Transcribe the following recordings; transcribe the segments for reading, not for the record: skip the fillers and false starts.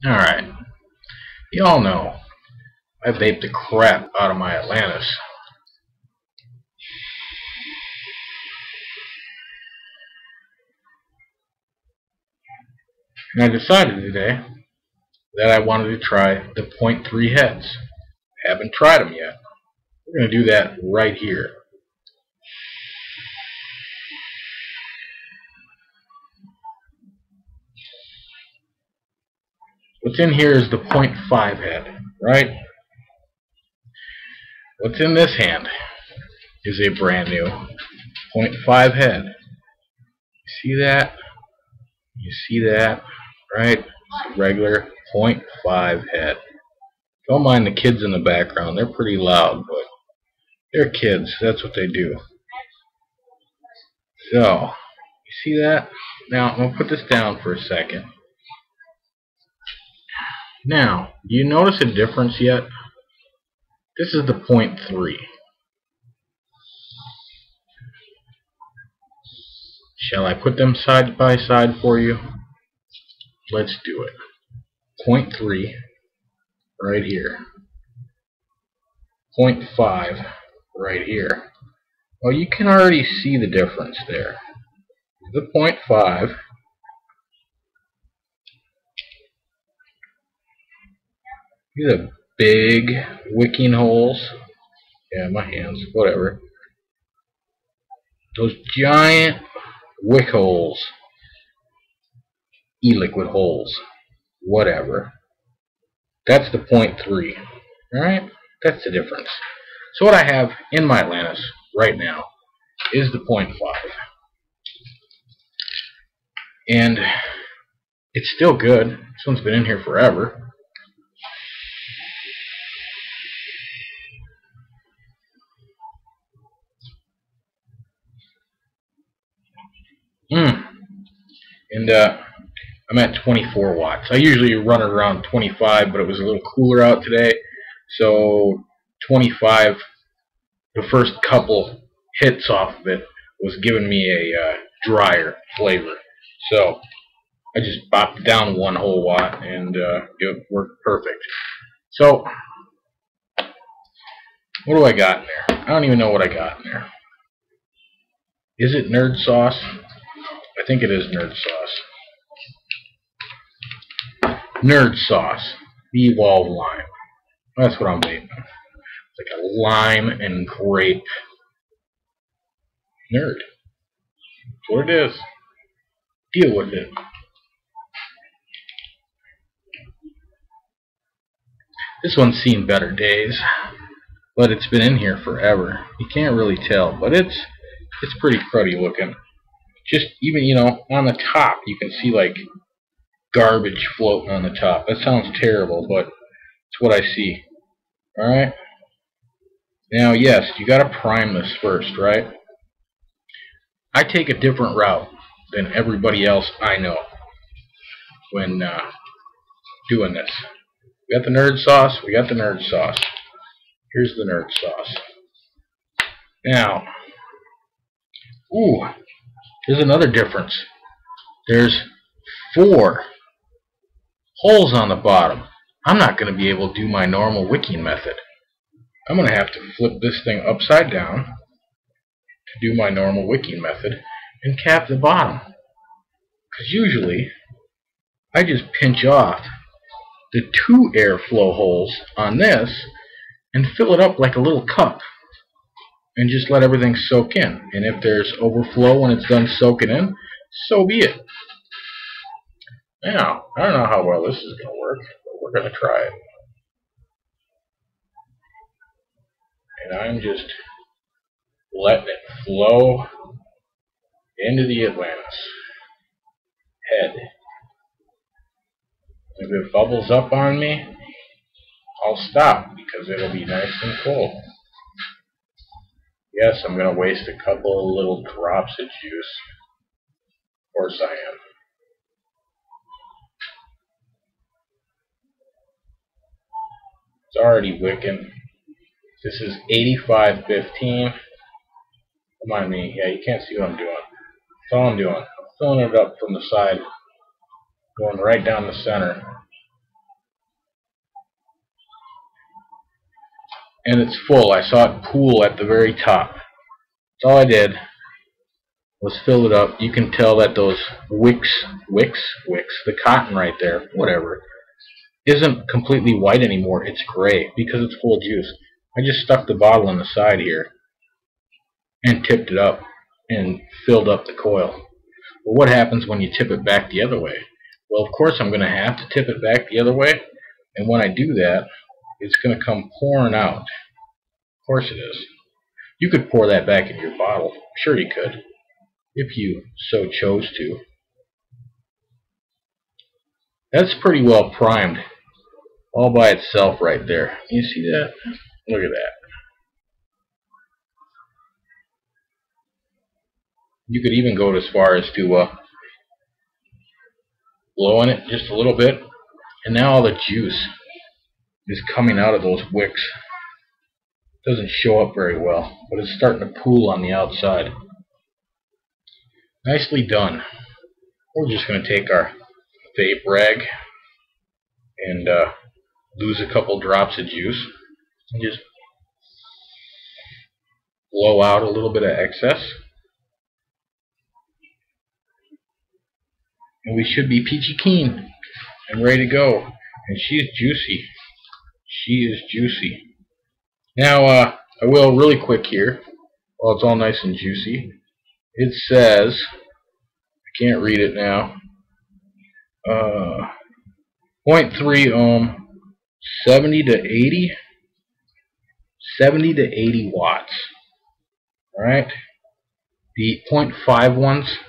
Alright, y'all know I vaped the crap out of my Atlantis. And I decided today that I wanted to try the .3 heads. Haven't tried them yet. We're going to do that right here. What's in here is the .5 head, right? What's in this hand is a brand new .5 head. See that? You see that? Right? It's a regular .5 head. Don't mind the kids in the background. They're pretty loud, but they're kids. That's what they do. So, you see that? Now, I'm going to put this down for a second. Now, do you notice a difference yet? This is the .3. Shall I put them side by side for you? Let's do it. .3 right here. .5 right here. Well, you can already see the difference there. The .5. These are big wicking holes. Yeah, my hands, whatever. Those giant wick holes. E-liquid holes. Whatever. That's the .3. Alright? That's the difference. So what I have in my Atlantis right now is the .5. And it's still good. This one's been in here forever. And I'm at 24 watts. I usually run it around 25, but it was a little cooler out today. So 25, the first couple hits off of it was giving me a drier flavor. So I just bopped down 1 whole watt and it worked perfect. So what do I got in there? I don't even know what I got in there. Is it nerd sauce? I think it is nerd sauce. Nerd sauce. The evolved lime. That's what I'm vaping. It's like a lime and grape. Nerd. That's what it is. Deal with it. This one's seen better days, but it's been in here forever. You can't really tell, but it's pretty cruddy looking. Just even, you know, on the top you can see like garbage floating on the top. That sounds terrible, but it's what I see. Alright? Now, yes, you gotta prime this first, right? I take a different route than everybody else I know when doing this. We got the nerd sauce. We got the nerd sauce. Here's the nerd sauce. Now, ooh, here's another difference. There's 4 holes on the bottom. I'm not going to be able to do my normal wicking method. I'm going to have to flip this thing upside down to do my normal wicking method and cap the bottom. Because usually, I just pinch off the 2 airflow holes on this and fill it up like a little cup and just let everything soak in. And if there's overflow when it's done soaking in, so be it. Now, I don't know how well this is going to work, but we're going to try it. And I'm just letting it flow into the Atlantis head. If it bubbles up on me, I'll stop because it'll be nice and full. Yes, I'm going to waste a couple of little drops of juice. Of course I am. It's already wicking. This is 8515. Come on, me. Yeah, you can't see what I'm doing. That's all I'm doing. I'm filling it up from the side, going right down the center. and it's full. I saw it pool at the very top. That's all I did was fill it up. You can tell that those wicks, the cotton right there, whatever, isn't completely white anymore. It's gray because it's full of juice. I just stuck the bottle on the side here and tipped it up and filled up the coil. Well, what happens when you tip it back the other way? Well, of course I'm going to have to tip it back the other way, and when I do that, it's going to come pouring out. Of course it is. You could pour that back in your bottle. Sure you could, if you so chose to. That's pretty well primed all by itself right there. You see that? Look at that. You could even go as far as to blow on it just a little bit, and now all the juice is coming out of those wicks. It doesn't show up very well, but it's starting to pool on the outside. Nicely done. We're just going to take our vape rag and lose a couple drops of juice and just blow out a little bit of excess. And we should be peachy keen and ready to go. And she's juicy. She is juicy. Now, I will really quick here, while it's all nice and juicy. It says, I can't read it now, 0.3 ohm, 70 to 80 watts. Alright? The 0.5 ones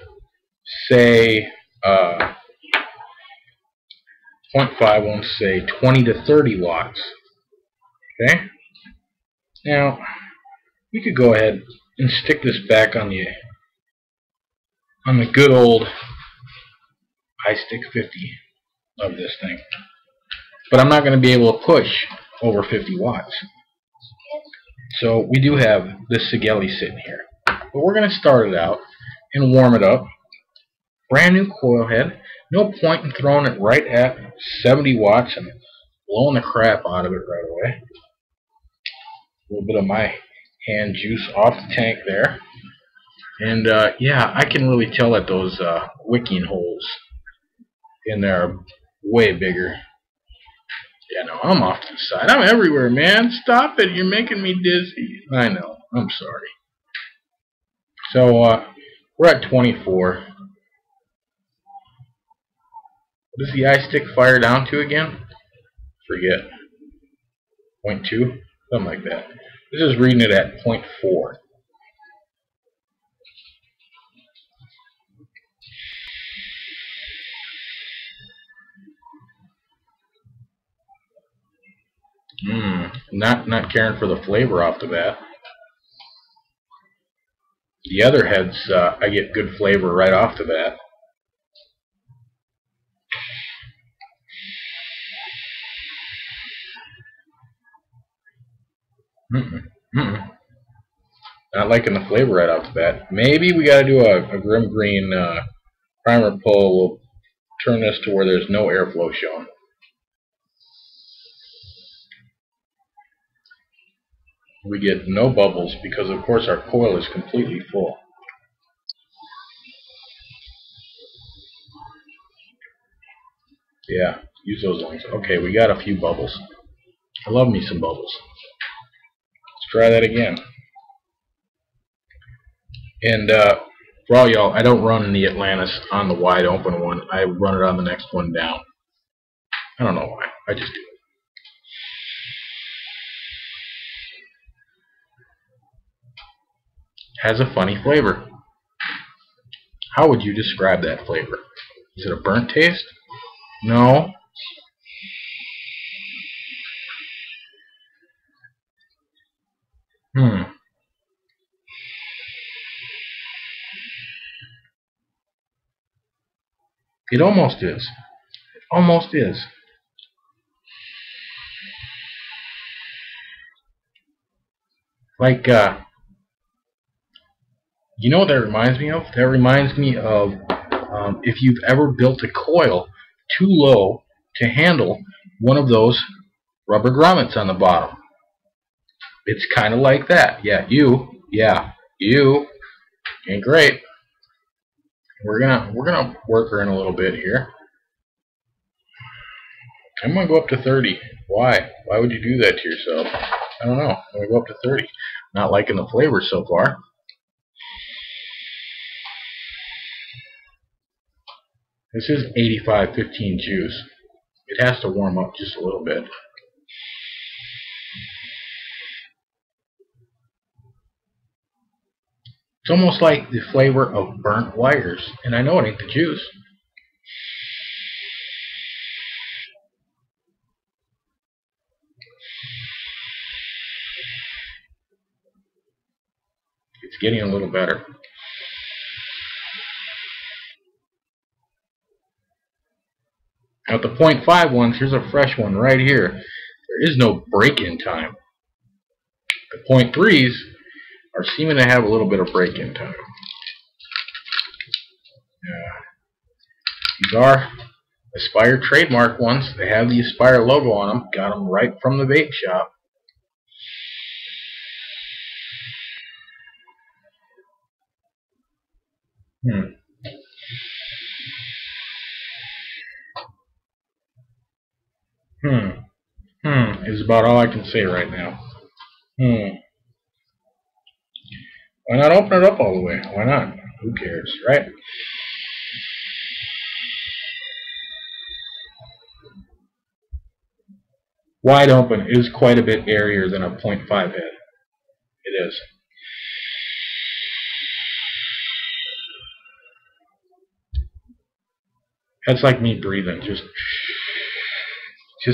say 0.5 ones say 20 to 30 watts. Okay? Now, we could go ahead and stick this back on the good old iStick 50 of this thing. But I'm not going to be able to push over 50 watts. So we do have this Sigeli sitting here. But we're going to start it out and warm it up. Brand new coil head. No point in throwing it right at 70 watts and blowing the crap out of it right away. A little bit of my hand juice off the tank there. And yeah, I can really tell that those wicking holes in there are way bigger. Yeah, no, I'm off to the side. I'm everywhere, man. Stop it. You're making me dizzy. I know. I'm sorry. So, we're at 24. What does the iStick fire down to again? Forget. 0.2? Something like that. This is reading it at 0.4. Not caring for the flavor off the bat. The other heads, I get good flavor right off the bat. Not liking the flavor right off the bat. Maybe we got to do a Grim Green primer pull. We'll turn this to where there's no airflow showing. We get no bubbles because, of course, our coil is completely full. Yeah, use those ones. Okay, we got a few bubbles. I love me some bubbles. Let's try that again. And for all y'all, I don't run the Atlantis on the wide open one. I run it on the next one down. I don't know why. I just do it. Has a funny flavor. How would you describe that flavor? Is it a burnt taste? No. It almost is. It almost is. Like, you know what that reminds me of? That reminds me of if you've ever built a coil too low to handle one of those rubber grommets on the bottom. It's kind of like that. Yeah, you ain't great. We're gonna work her in a little bit here. I'm gonna go up to 30. Why? Why would you do that to yourself? I don't know. I'm gonna go up to 30. Not liking the flavor so far. This is 85-15 juice. It has to warm up just a little bit. It's almost like the flavor of burnt wires, and I know it ain't the juice. It's getting a little better. Now, the 0.5 ones, here's a fresh one right here. There is no break-in time. The 0.3s are seeming to have a little bit of break-in time. These are Aspire trademark ones. They have the Aspire logo on them. Got them right from the vape shop. Is about all I can say right now. Why not open it up all the way? Why not? Who cares, right? Wide open is quite a bit airier than a 0.5 head. It is. That's like me breathing, just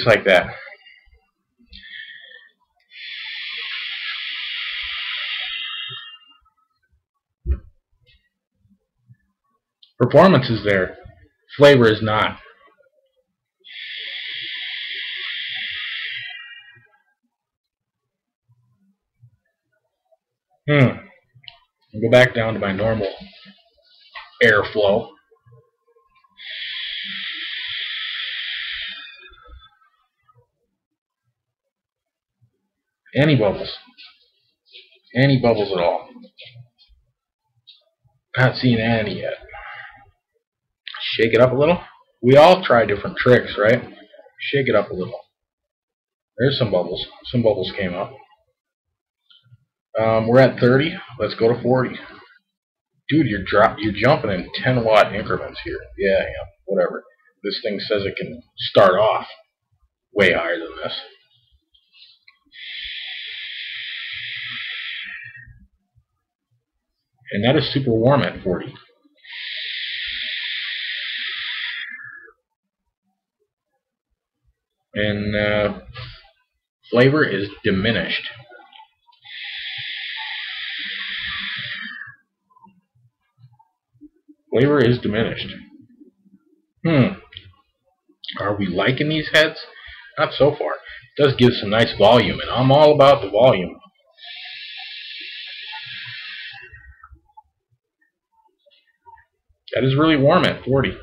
like that. Performance is there. Flavor is not. I'll go back down to my normal airflow. Any bubbles. Any bubbles at all. Not seeing any yet. Shake it up a little. We all try different tricks, right? Shake it up a little. There's some bubbles. Some bubbles came up. We're at 30. Let's go to 40. Dude, you're jumping in 10-watt increments here. Yeah, whatever. This thing says it can start off way higher than this. And that is super warm at 40. And flavor is diminished. Flavor is diminished. Are we liking these heads? Not so far. It does give some nice volume, and I'm all about the volume. That is really warm at 40.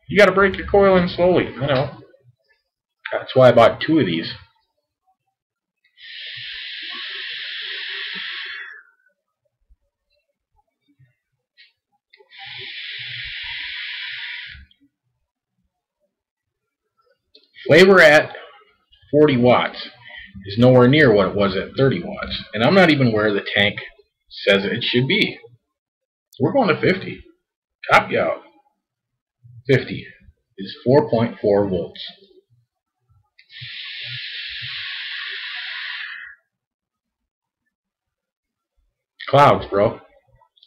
You gotta break your coil in slowly, I know. That's why I bought 2 of these. Flavor at 40 watts is nowhere near what it was at 30 watts. And I'm not even where the tank says it should be. We're going to 50. Top you out. 50 is 4.4 volts. Clouds, bro.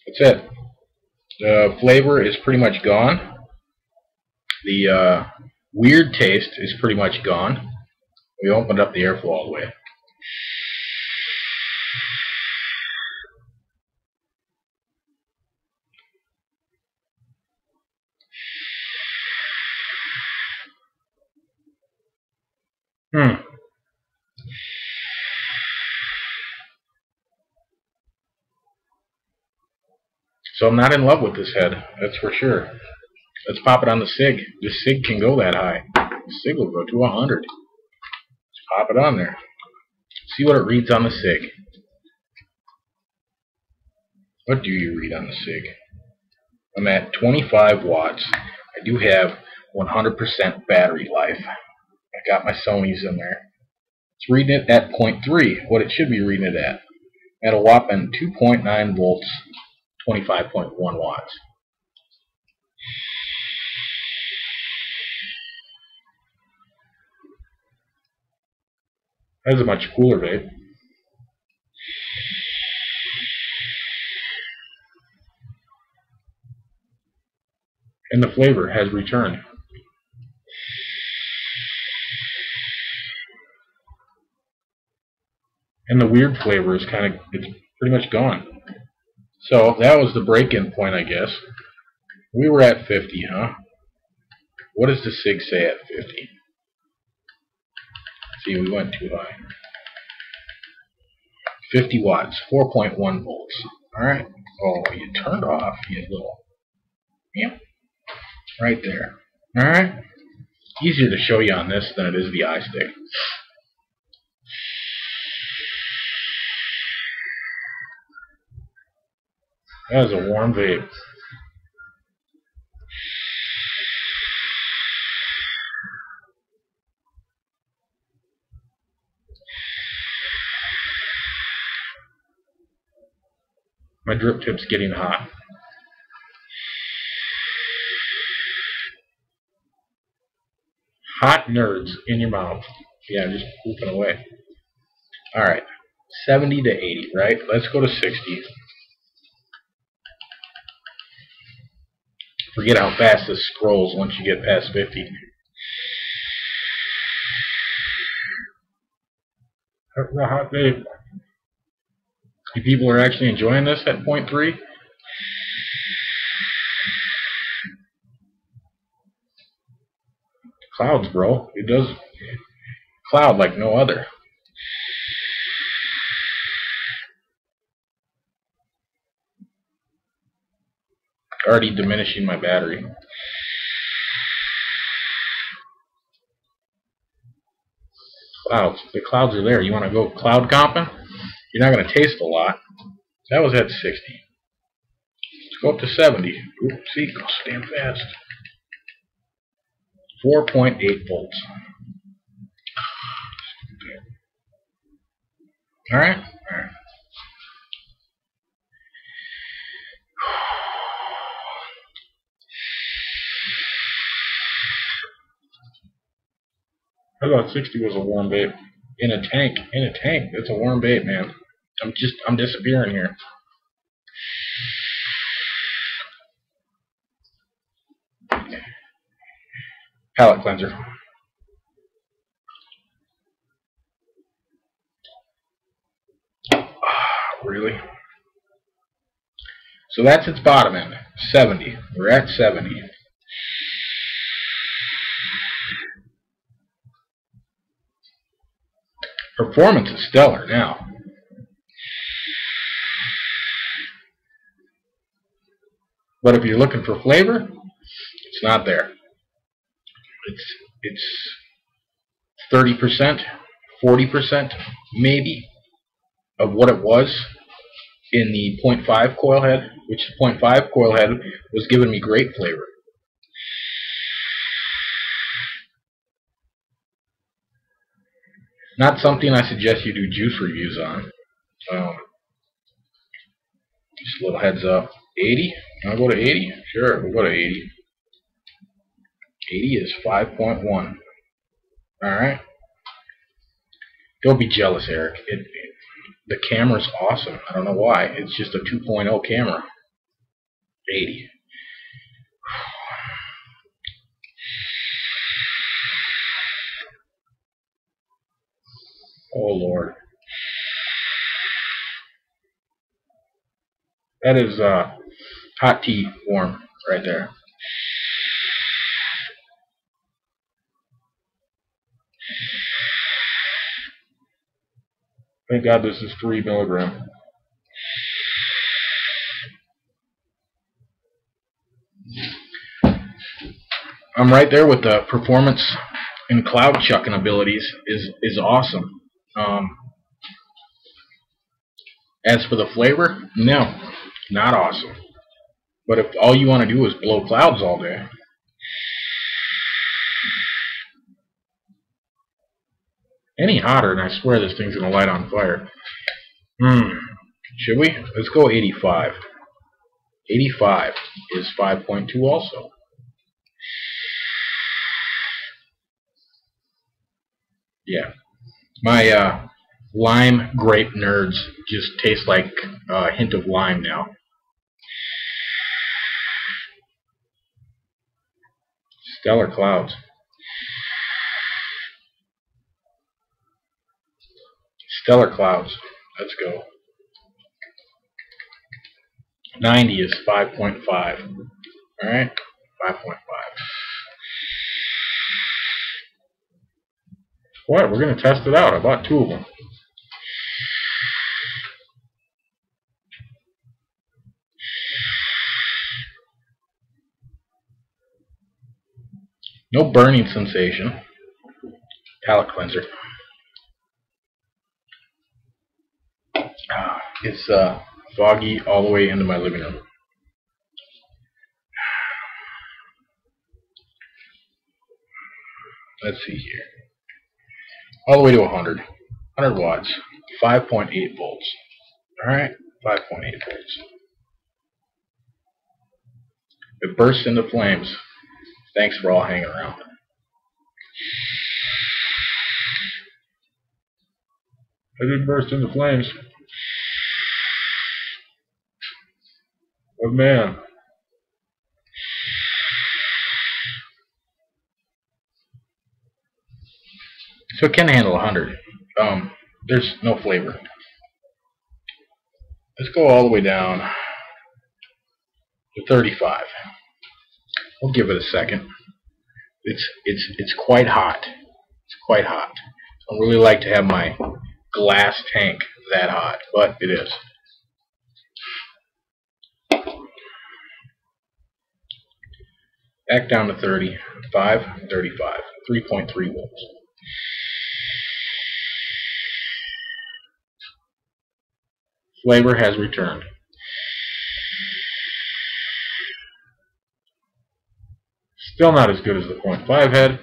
That's it. The flavor is pretty much gone. The weird taste is pretty much gone. We opened up the airflow all the way. So I'm not in love with this head, that's for sure. Let's pop it on the Sig. This Sig can go that high. The Sig will go to 100. Let's pop it on there. See what it reads on the Sig. What do you read on the Sig? I'm at 25 watts. I do have 100% battery life. I got my Sony's in there. It's reading it at 0.3, what it should be reading it at a whopping 2.9 volts, 25.1 watts. That's a much cooler vape. And the flavor has returned. And the weird flavor is it's pretty much gone. So that was the break-in point, I guess. We were at 50, huh? What does the Sig say at 50? See, we went too high. 50 watts, 4.1 volts. Alright. Oh, you turned off, you little... Yep. Right there. Alright. Easier to show you on this than it is the iStick. That is a warm vape. My drip tip's getting hot. Hot nerds in your mouth. Yeah, I'm just pooping away. Alright. 70 to 80, right? Let's go to 60. Forget how fast this scrolls once you get past 50. The hot vape. You people are actually enjoying this at 0.3? Clouds, bro. It does cloud like no other. Already diminishing my battery. Clouds. The clouds are there. You want to go cloud comping? You're not going to taste a lot. That was at 60. Let's go up to 70. Ooh, see, it goes damn fast. 4.8 volts. Alright? Alright. I thought 60 was a warm vape. In a tank. It's a warm vape, man. I'm disappearing here. Palate cleanser. Really? So that's its bottom end. 70. We're at 70. Performance is stellar now. But if you're looking for flavor, it's not there. It's 30%, 40% maybe of what it was in the 0.5 coil head, which the 0.5 coil head was giving me great flavor. Not something I suggest you do juice reviews on. Just a little heads up. 80? I'll go to 80? Sure, we'll go to 80. 80 is 5.1. Alright. Don't be jealous, Eric. The camera's awesome. I don't know why. It's just a 2.0 camera. 80. Oh, Lord. That is hot tea warm right there. Thank God this is 3 milligram. I'm right there with the performance and cloud chucking abilities is awesome. As for the flavor, no, not awesome. But if all you want to do is blow clouds all day, any hotter and I swear this thing's gonna light on fire. Should we? Let's go 85. 85 is 5.2 also. Yeah. My lime grape nerds just taste like a hint of lime now. Stellar clouds. Stellar clouds. Let's go. 90 is 5.5. Alright? 5.5. What? We're going to test it out. I bought 2 of them. No burning sensation. Palate cleanser. It's foggy all the way into my living room. Let's see here. All the way to 100. 100 watts. 5.8 volts. Alright? 5.8 volts. It bursts into flames. Thanks for all hanging around. It didn't burst into flames. Oh man. So it can handle 100. There's no flavor. Let's go all the way down to 35. We'll give it a second. It's quite hot. It's quite hot. I don't really like to have my glass tank that hot, but it is. Back down to 35, 35, 3.3 volts. Flavor has returned. Still not as good as the 0.5 head.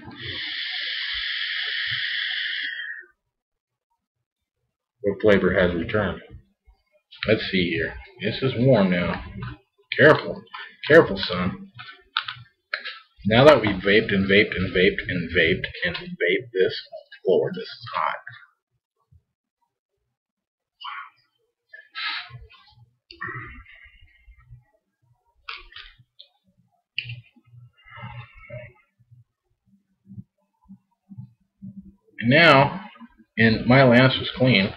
But flavor has returned. Let's see here. This is warm now. Careful. Careful, son. Now that we've vaped and vaped and vaped and vaped and vaped this, Lord, this is hot. And now, and my Atlantis was clean,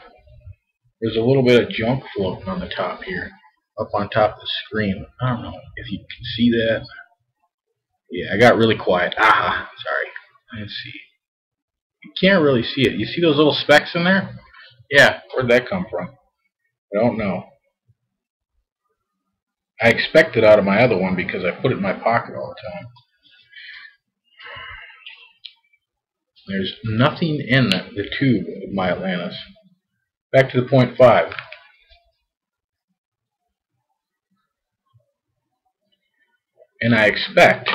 there's a little bit of junk floating on the top here, up on top of the screen. I don't know if you can see that. Yeah, I got really quiet. Aha, sorry. Let's see. You can't really see it. You see those little specks in there? Yeah, where'd that come from? I don't know. I expect it out of my other one because I put it in my pocket all the time. There's nothing in the tube of my Atlantis. Back to the 0.5. And I expect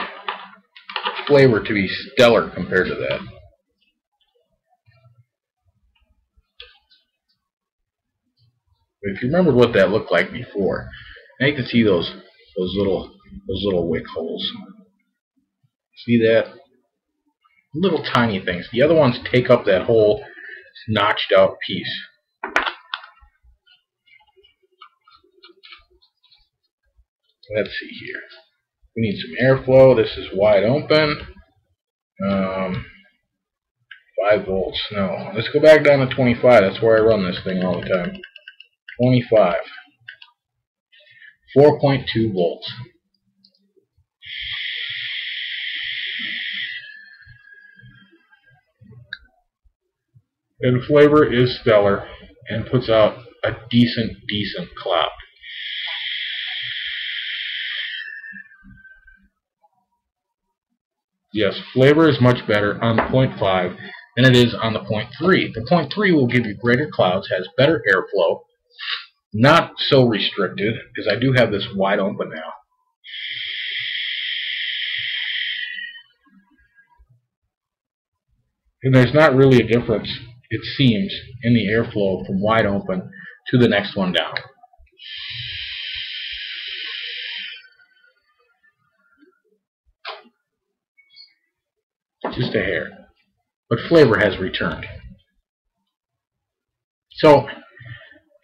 flavor to be stellar compared to that. But if you remember what that looked like before, now you can see those little wick holes. See that? Little tiny things. The other ones take up that whole notched out piece. Let's see here. We need some airflow. This is wide open. 5 volts. No. Let's go back down to 25. That's where I run this thing all the time. 25. 4.2 volts. And flavor is stellar and puts out a decent cloud. Yes, flavor is much better on the 0.5 than it is on the 0.3. The 0.3 will give you greater clouds, has better airflow, not so restricted, because I do have this wide open now. And there's not really a difference, it seems, in the airflow from wide open to the next one down. Just a hair. But flavor has returned. So,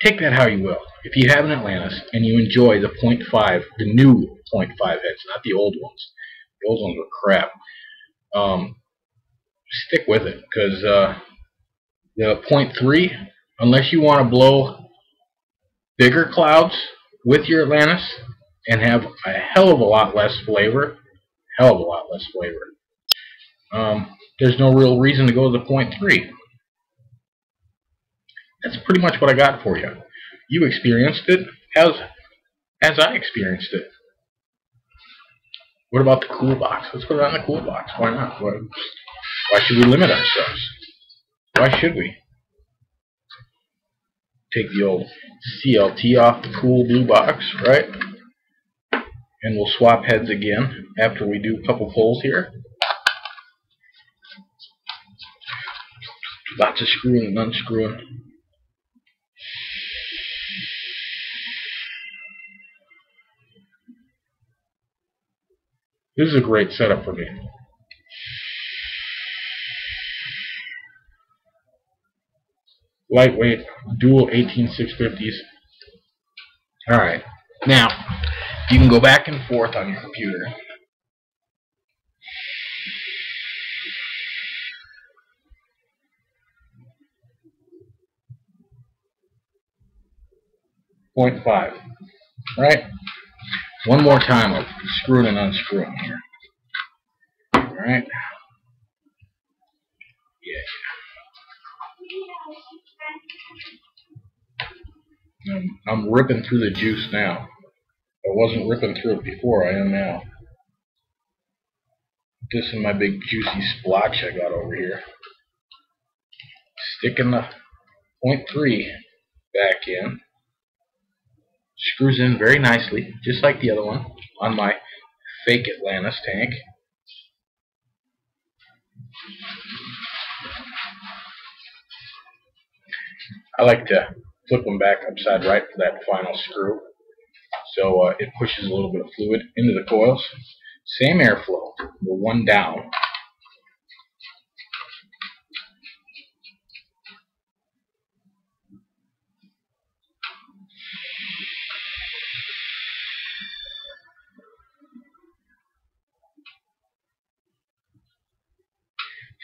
take that how you will. If you have an Atlantis and you enjoy the 0.5, the new 0.5 heads, not the old ones. The old ones were crap. Stick with it, because the 0.3, unless you want to blow bigger clouds with your Atlantis and have a hell of a lot less flavor, there's no real reason to go to the 0.3. That's pretty much what I got for you. You experienced it as I experienced it. What about the cool box? Let's put it on the cool box. Why not? Why should we limit ourselves? Why should we? Take the old CLT off the cool blue box, right? And we'll swap heads again after we do a couple pulls here. Lots of screwing and unscrewing. This is a great setup for me. Lightweight, dual 18650s. Alright, now you can go back and forth on your computer. .5. Right? One more time of screwing and unscrewing here. Alright? Yeah. I'm ripping through the juice now. I wasn't ripping through it before, I am now. This is my big juicy splotch I got over here. Sticking the 0.3 back in. Screws in very nicely, just like the other one, on my fake Atlantis tank. I like to flip them back upside right for that final screw, so it pushes a little bit of fluid into the coils. Same airflow, the one down.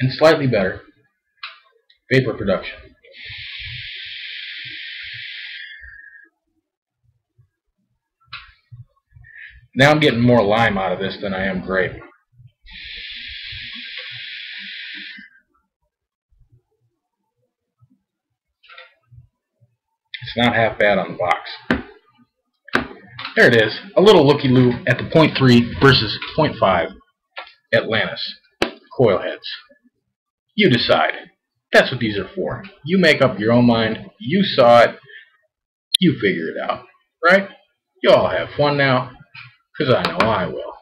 And slightly better vapor production. Now I'm getting more lime out of this than I am grape. It's not half bad on the box. There it is, a little looky-loo at the 0.3 versus 0.5 Atlantis coil heads. You decide. That's what these are for. You make up your own mind. You saw it. You figure it out. Right? You all have fun now, because I know I will.